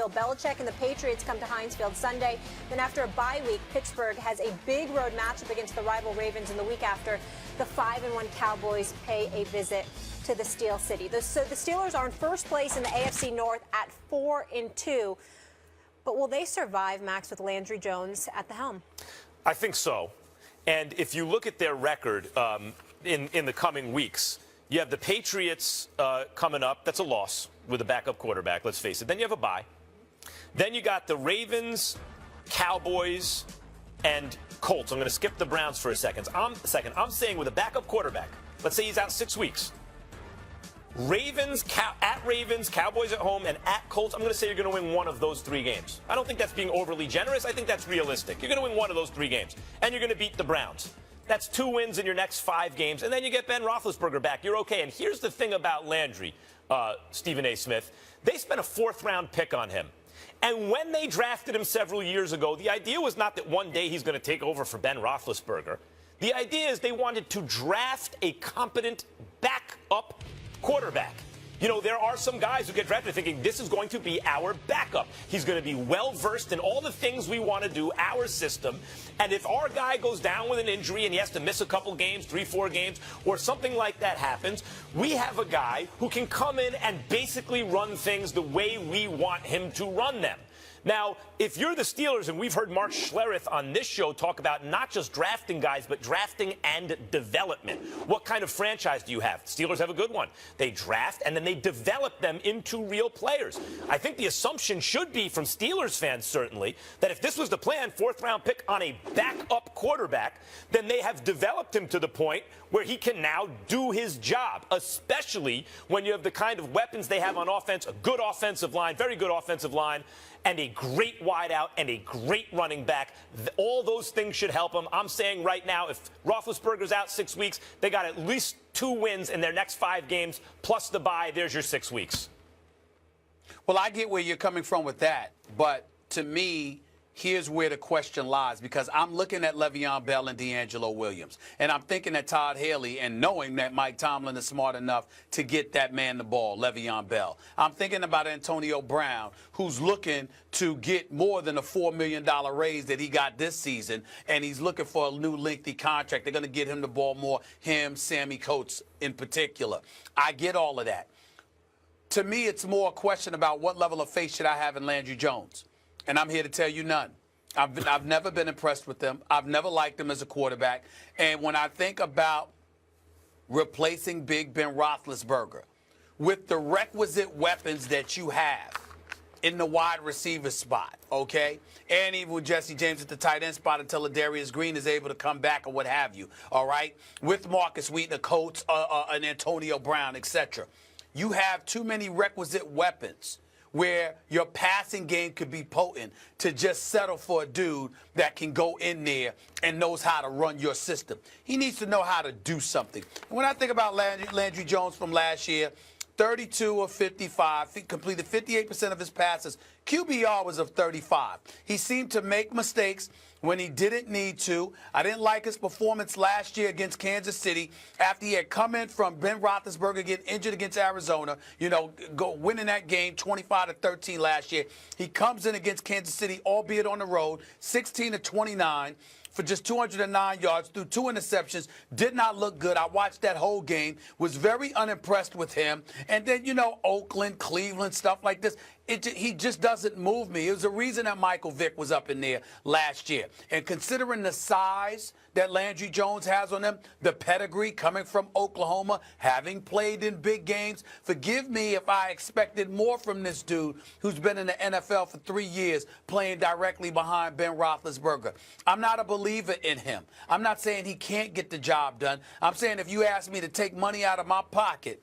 Bill Belichick and the Patriots come to Heinz Field Sunday. Then after a bye week, Pittsburgh has a big road matchup against the rival Ravens, and the week after, the 5-1 Cowboys pay a visit to the Steel City. So the Steelers are in first place in the AFC North at 4-2. But will they survive, Max, with Landry Jones at the helm? I think so. And if you look at their record in the coming weeks, you have the Patriots coming up. That's a loss with a backup quarterback, let's face it. Then you have a bye. Then you got the Ravens, Cowboys, and Colts. I'm going to skip the Browns for a second. I'm saying with a backup quarterback, let's say he's out 6 weeks. Ravens, Cowboys at home, and at Colts, I'm going to say you're going to win one of those 3 games. I don't think that's being overly generous. I think that's realistic. You're going to win one of those 3 games, and you're going to beat the Browns. That's 2 wins in your next 5 games, and then you get Ben Roethlisberger back. You're okay. And here's the thing about Landry, Stephen A. Smith. They spent a 4th-round pick on him. And when they drafted him several years ago, the idea was not that one day he's going to take over for Ben Roethlisberger. The idea is they wanted to draft a competent backup quarterback. You know, there are some guys who get drafted thinking this is going to be our backup. He's going to be well-versed in all the things we want to do, our system. And if our guy goes down with an injury and he has to miss a couple games, 3-4 games, or something like that happens, we have a guy who can come in and basically run things the way we want him to run them. Now, if you're the Steelers, and we've heard Mark Schlereth on this show talk about not just drafting guys, but drafting and development. What kind of franchise do you have? The Steelers have a good one. They draft, and then they develop them into real players. I think the assumption should be from Steelers fans, certainly, that if this was the plan, 4th-round pick on a backup quarterback, then they have developed him to the point where he can now do his job, especially when you have the kind of weapons they have on offense, a good offensive line, very good offensive line, and a great wideout and a great running back. All those things should help them. I'm saying right now, if Roethlisberger's out 6 weeks, they got at least 2 wins in their next 5 games, plus the bye. There's your 6 weeks. Well, I get where you're coming from with that, but to me, here's where the question lies, because I'm looking at Le'Veon Bell and D'Angelo Williams, and I'm thinking that Todd Haley, and knowing that Mike Tomlin is smart enough to get that man the ball, Le'Veon Bell. I'm thinking about Antonio Brown, who's looking to get more than a $4 million raise that he got this season, and he's looking for a new lengthy contract. They're going to get him the ball more, him, Sammy Coates in particular. I get all of that. To me, it's more a question about what level of faith should I have in Landry Jones. And I'm here to tell you none. I've never been impressed with them. I've never liked him as a quarterback. And when I think about replacing Big Ben Roethlisberger with the requisite weapons that you have in the wide receiver spot, okay, and even with Jesse James at the tight end spot until Darius Green is able to come back or what have you, all right, with Marcus Wheaton, Coates, and Antonio Brown, etc. You have too many requisite weapons where your passing game could be potent to just settle for a dude that can go in there and knows how to run your system. He needs to know how to do something. And when I think about Landry Jones from last year, 32 of 55, completed 58% of his passes. QBR was of 35. He seemed to make mistakes when he didn't need to. I didn't like his performance last year against Kansas City after he had come in from Ben Roethlisberger getting injured against Arizona, winning that game 25-13 last year. He comes in against Kansas City, albeit on the road, 16-29. For just 209 yards, threw 2 interceptions, did not look good. I watched that whole game, was very unimpressed with him. And then, Oakland, Cleveland, stuff like this. He just doesn't move me. It was the reason that Michael Vick was up in there last year. And considering the size that Landry Jones has on him, the pedigree coming from Oklahoma, having played in big games, forgive me if I expected more from this dude who's been in the NFL for 3 years playing directly behind Ben Roethlisberger. I'm not a believer in him. I'm not saying he can't get the job done. I'm saying if you ask me to take money out of my pocket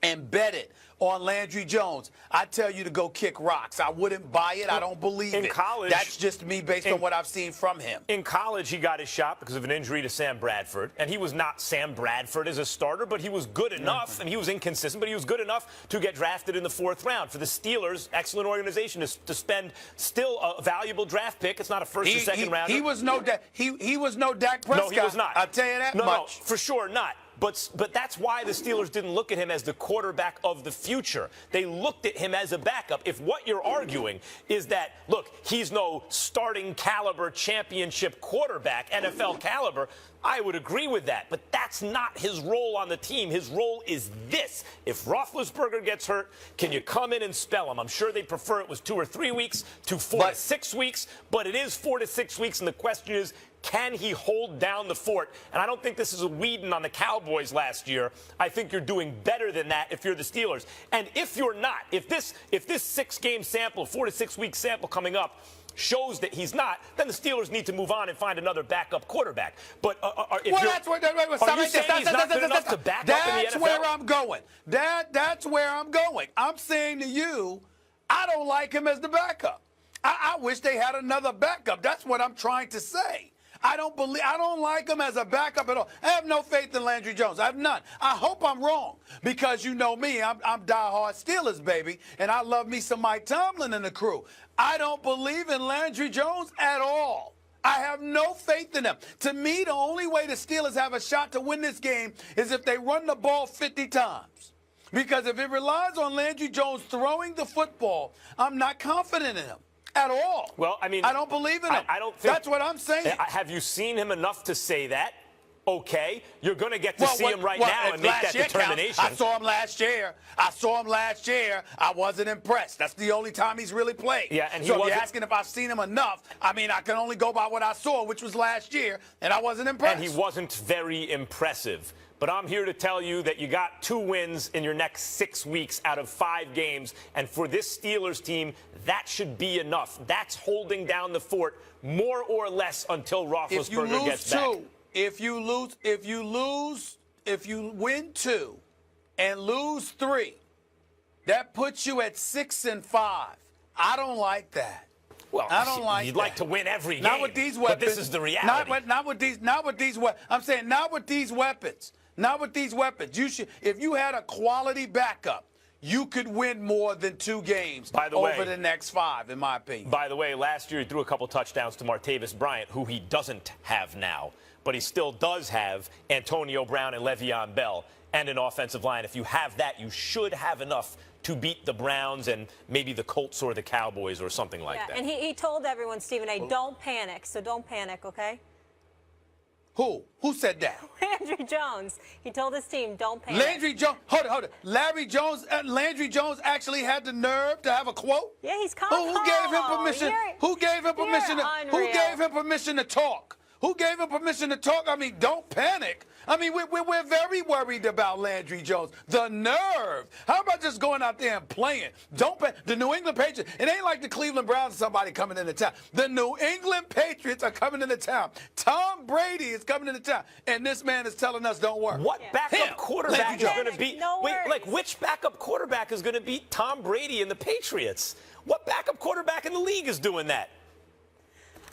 and bet it on Landry Jones, I tell you to go kick rocks. I wouldn't buy it. I don't believe it. In college, that's just me based on what I've seen from him. In college, he got his shot because of an injury to Sam Bradford. And he was not Sam Bradford as a starter, but he was good enough, and he was inconsistent, but he was good enough to get drafted in the 4th round. For the Steelers, excellent organization to spend still a valuable draft pick. It's not a first or second round. He was no Dak Prescott. No, he was not. I'll tell you that much. No, for sure not. but that's why the Steelers didn't look at him as the quarterback of the future. They looked at him as a backup. If what you're arguing is that, look, he's no starting caliber championship quarterback, NFL caliber, I would agree with that. But that's not his role on the team. His role is this. If Roethlisberger gets hurt, can you come in and spell him? I'm sure they prefer it was 2 or 3 weeks to 4 to 6 weeks, but it is 4 to 6 weeks, and the question is, can he hold down the fort? And I don't think this is a Whedon on the Cowboys last year. I think you're doing better than that if you're the Steelers. And if you're not, if this 6-game sample, 4 to 6 week sample coming up shows that he's not, then the Steelers need to move on and find another backup quarterback. But if that's where he's not good enough to back up in the NFL? That's where I'm going. That's where I'm going. I'm saying to you, I don't like him as the backup. I wish they had another backup. That's what I'm trying to say. I don't like him as a backup at all. I have no faith in Landry Jones. I have none. I hope I'm wrong, because you know me, I'm diehard Steelers, baby, and I love me some Mike Tomlin and the crew. I don't believe in Landry Jones at all. I have no faith in him. To me, the only way the Steelers have a shot to win this game is if they run the ball 50 times. Because if it relies on Landry Jones throwing the football, I'm not confident in him at all. Well, I mean, I don't believe in him. I don't think that's what I'm saying. Have you seen him enough to say that? Okay, you're going to get to see him right now and make that determination. I saw him last year. I wasn't impressed. That's the only time he's really played. Yeah, and so if you're asking if I've seen him enough, I mean, I can only go by what I saw, which was last year, and I wasn't impressed. And he wasn't very impressive. But I'm here to tell you that you got 2 wins in your next 6 weeks out of 5 games. And for this Steelers team, that should be enough. That's holding down the fort more or less until Roethlisberger gets back. If you win 2 and lose 3, that puts you at 6-5. I don't like that. Well, I don't like you'd that. like to win every game. Not with these weapons. But this is the reality. Not with these weapons. I'm saying not with these weapons. Not with these weapons. You should, if you had a quality backup, you could win more than 2 games over the next 5, in my opinion. By the way, last year he threw a couple touchdowns to Martavis Bryant, who he doesn't have now. But he still does have Antonio Brown and Le'Veon Bell and an offensive line. If you have that, you should have enough to beat the Browns and maybe the Colts or the Cowboys or something like that. And he told everyone, Stephen A., don't panic. So don't panic, okay? Who? Who said that? Landry Jones. He told his team, don't panic. Landry Jones. Hold it. Landry Jones actually had the nerve to have a quote? Yeah, he's calm. Who gave him permission? Who gave him permission? Who gave him permission to talk? Who gave him permission to talk? I mean, don't panic. I mean, we're very worried about Landry Jones. The nerve. How about just going out there and playing? Don't panic. The New England Patriots, it ain't like the Cleveland Browns or somebody coming into town. The New England Patriots are coming into town. Tom Brady is coming into town. And this man is telling us don't worry. What backup quarterback is going to beat? Which backup quarterback is going to beat Tom Brady and the Patriots? What backup quarterback in the league is doing that?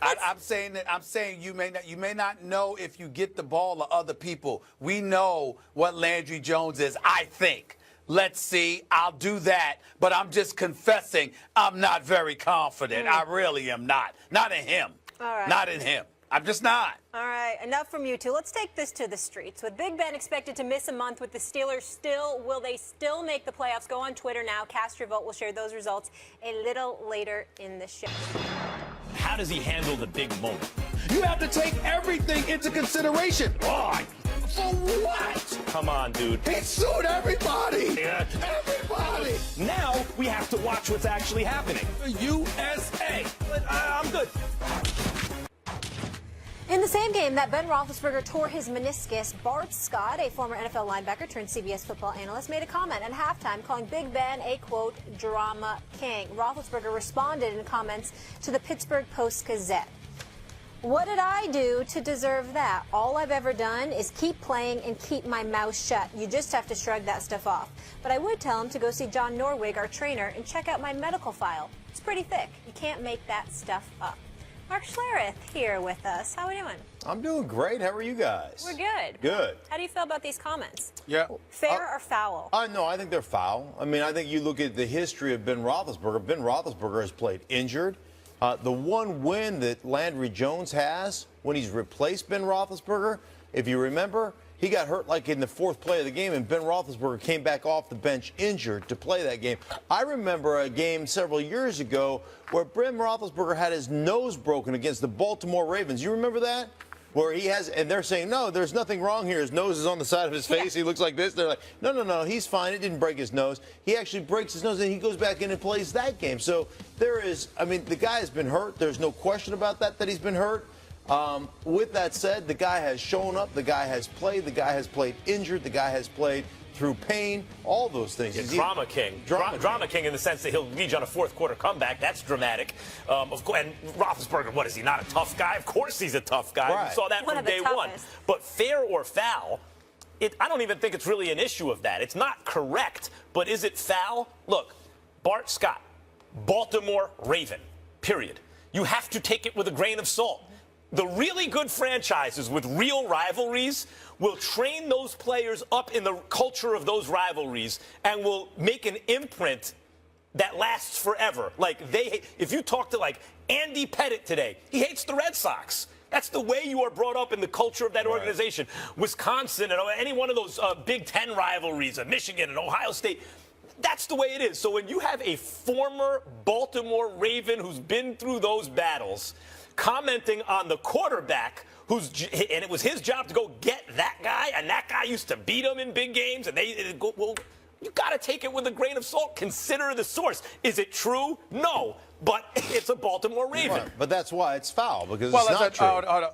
I'm saying you may not know if you get the ball to other people. We know what Landry Jones is, I think. Let's see. I'll do that. But I'm just confessing I'm not very confident. I really am not. Not in him. All right. Not in him. I'm just not. All right, enough from you two. Let's take this to the streets. With Big Ben expected to miss a month with the Steelers, will they still make the playoffs? Go on Twitter now. Cast your vote. We'll share those results a little later in the show. How does he handle the big moment? You have to take everything into consideration. Why? For what? Come on, dude. He sued everybody. Yeah. Everybody. Now we have to watch what's actually happening. The USA. I'm good. In the same game that Ben Roethlisberger tore his meniscus, Bart Scott, a former NFL linebacker turned CBS football analyst, made a comment at halftime calling Big Ben a, quote, drama king. Roethlisberger responded in comments to the Pittsburgh Post-Gazette. What did I do to deserve that? All I've ever done is keep playing and keep my mouth shut. You just have to shrug that stuff off. But I would tell him to go see John Norwig, our trainer, and check out my medical file. It's pretty thick. You can't make that stuff up. Mark Schlereth here with us. How are we doing? I'm doing great. How are you guys? We're good. Good. How do you feel about these comments? Yeah. Fair or foul? No, I think they're foul. I mean, I think you look at the history of Ben Roethlisberger. Ben Roethlisberger has played injured. The one win that Landry Jones has when he's replaced Ben Roethlisberger, if you remember, he got hurt like in the fourth play of the game, and Ben Roethlisberger came back off the bench injured to play that game. I remember a game several years ago where Ben Roethlisberger had his nose broken against the Baltimore Ravens. You remember that? Where he has, and they're saying, no, there's nothing wrong here. His nose is on the side of his face. He looks like this. They're like, no, he's fine. It didn't break his nose. He actually breaks his nose, and he goes back in and plays that game. So there is, I mean, the guy has been hurt. There's no question about that he's been hurt. With that said, the guy has shown up. The guy has played. The guy has played injured. The guy has played through pain, all those things. Yeah, drama king. Drama king in the sense that he'll lead you on a fourth-quarter comeback. That's dramatic. Of course, and Roethlisberger, what is he, not a tough guy? Of course he's a tough guy. Right. We saw that from day one. But fair or foul, I don't even think it's really an issue of that. It's not correct, but is it foul? Look, Bart Scott, Baltimore Raven, period. You have to take it with a grain of salt. The really good franchises with real rivalries will train those players up in the culture of those rivalries and will make an imprint that lasts forever. Like if you talk to like Andy Pettitte today, he hates the Red Sox. That's the way you are brought up in the culture of that organization. Wisconsin and any one of those Big Ten rivalries, Michigan and Ohio State. That's the way it is. So when you have a former Baltimore Raven who's been through those battles commenting on the quarterback and it was his job to go get that guy, and that guy used to beat him in big games, and well, you got to take it with a grain of salt. Consider the source. Is it true? No, but it's a Baltimore Raven. Right. But that's why it's foul, because it's not true. Hold on.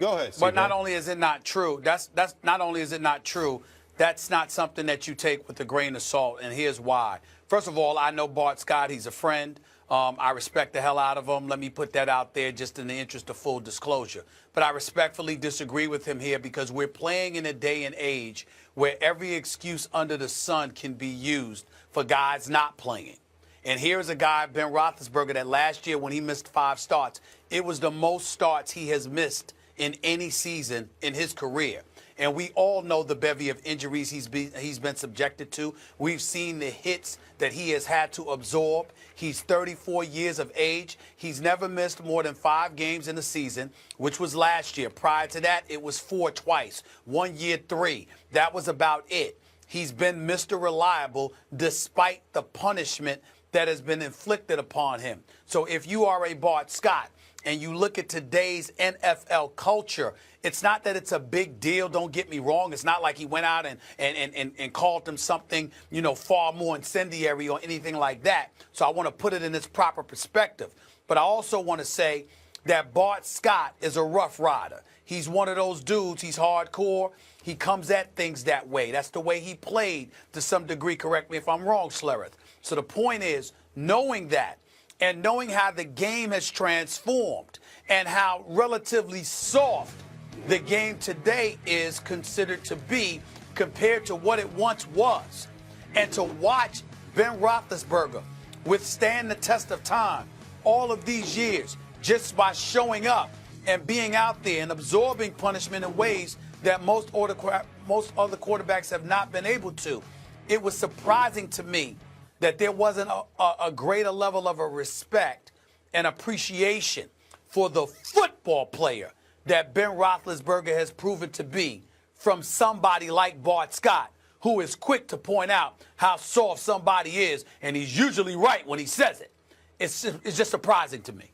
Go ahead, But not only is it not true, that's not only is it not true, that's not something that you take with a grain of salt, and here's why. First of all, I know Bart Scott. He's a friend. I respect the hell out of him. Let me put that out there just in the interest of full disclosure. But I respectfully disagree with him here because we're playing in a day and age where every excuse under the sun can be used for guys not playing. And here's a guy, Ben Roethlisberger, that last year when he missed 5 starts, it was the most starts he has missed in any season in his career. And we all know the bevy of injuries he's been subjected to. We've seen the hits that he has had to absorb. He's 34 years of age. He's never missed more than 5 games in a season, which was last year. Prior to that, it was 4 twice. 1 year, 3. That was about it. He's been Mr. Reliable despite the punishment that has been inflicted upon him. So if you are a Bart Scott and you look at today's NFL culture, it's not that it's a big deal. Don't get me wrong. It's not like he went out and called them something, far more incendiary or anything like that. So I want to put it in its proper perspective. But I also want to say that Bart Scott is a rough rider. He's one of those dudes. He's hardcore. He comes at things that way. That's the way he played to some degree. Correct me if I'm wrong, Slereth. So the point is, knowing that and knowing how the game has transformed and how relatively soft the game today is considered to be compared to what it once was. And to watch Ben Roethlisberger withstand the test of time all of these years just by showing up and being out there and absorbing punishment in ways that most other quarterbacks have not been able to. It was surprising to me that there wasn't a greater level of a respect and appreciation for the football player that Ben Roethlisberger has proven to be from somebody like Bart Scott, who is quick to point out how soft somebody is, and he's usually right when he says it. It's just surprising to me.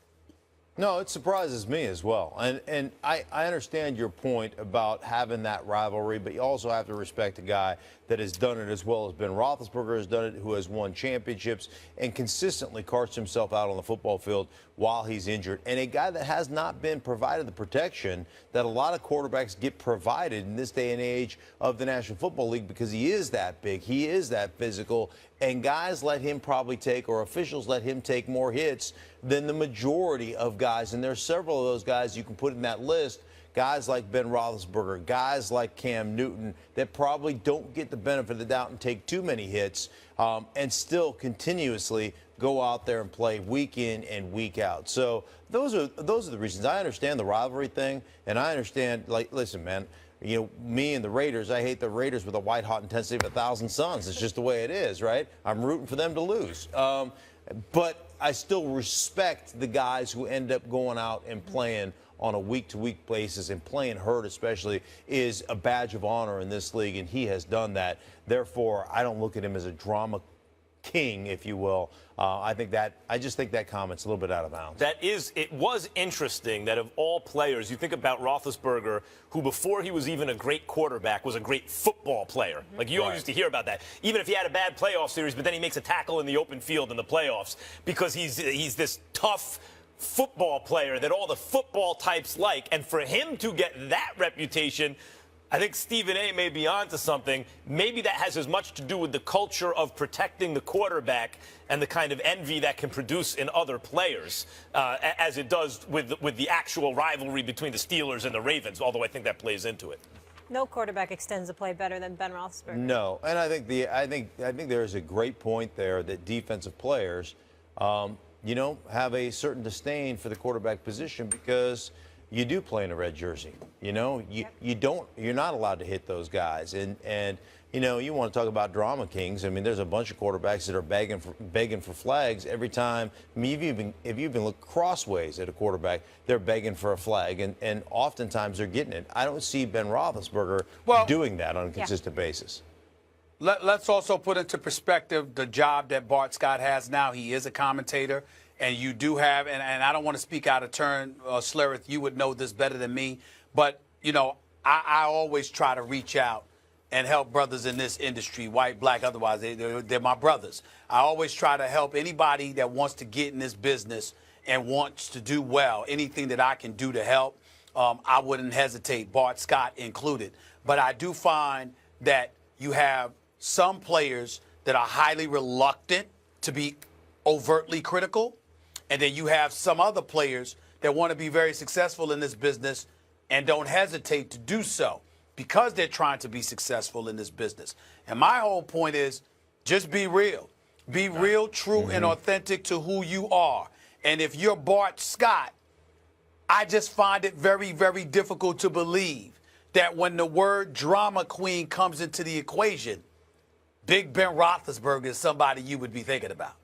No, it surprises me as well. And I understand your point about having that rivalry, but you also have to respect a guy that has done it as well as Ben Roethlisberger has done it, who has won championships and consistently carts himself out on the football field while he's injured. And a guy that has not been provided the protection that a lot of quarterbacks get provided in this day and age of the National Football League, because he is that big, he is that physical, and guys let him probably take, or officials let him take, more hits than the majority of guys. And there's several of those guys you can put in that list, guys like Ben Roethlisberger, guys like Cam Newton, that probably don't get the benefit of the doubt and take too many hits and still continuously go out there and play week in and week out. So those are the reasons. I understand the rivalry thing, and I understand, like, listen, man, me and the Raiders, I hate the Raiders with a white-hot intensity of 1,000 suns. It's just the way it is, right? I'm rooting for them to lose. But I still respect the guys who end up going out and playing on a week-to-week basis, and playing hurt especially is a badge of honor in this league, and he has done that. Therefore, I don't look at him as a drama king, if you will. I just think that comment's a little bit out of bounds. It was interesting that of all players, you think about Roethlisberger, who before he was even a great quarterback was a great football player. Like you always used to hear about that. Even if he had a bad playoff series, but then he makes a tackle in the open field in the playoffs because he's this tough football player that all the football types like. And for him to get that reputation, I think Stephen A. may be onto something. Maybe that has as much to do with the culture of protecting the quarterback and the kind of envy that can produce in other players as it does with the actual rivalry between the Steelers and the Ravens, although I think that plays into it. No quarterback extends the play better than Ben Roethlisberger. No, and I think there's a great point there that defensive players, have a certain disdain for the quarterback position because you do play in a red jersey. You're not allowed to hit those guys. And you want to talk about drama kings. I mean, there's a bunch of quarterbacks that are begging for flags every time. I mean, if you even look crossways at a quarterback, they're begging for a flag, and oftentimes they're getting it. I don't see Ben Roethlisberger doing that on a consistent basis. Let's also put into perspective the job that Bart Scott has now. He is a commentator. And you do have, and I don't want to speak out of turn, Slereth, you would know this better than me, but, I always try to reach out and help brothers in this industry, white, black, otherwise, they're my brothers. I always try to help anybody that wants to get in this business and wants to do well. Anything that I can do to help, I wouldn't hesitate, Bart Scott included. But I do find that you have some players that are highly reluctant to be overtly critical. And then you have some other players that want to be very successful in this business and don't hesitate to do so because they're trying to be successful in this business. And my whole point is just be real. Be real, true, and authentic to who you are. And if you're Bart Scott, I just find it very, very difficult to believe that when the word drama queen comes into the equation, Big Ben Roethlisberger is somebody you would be thinking about.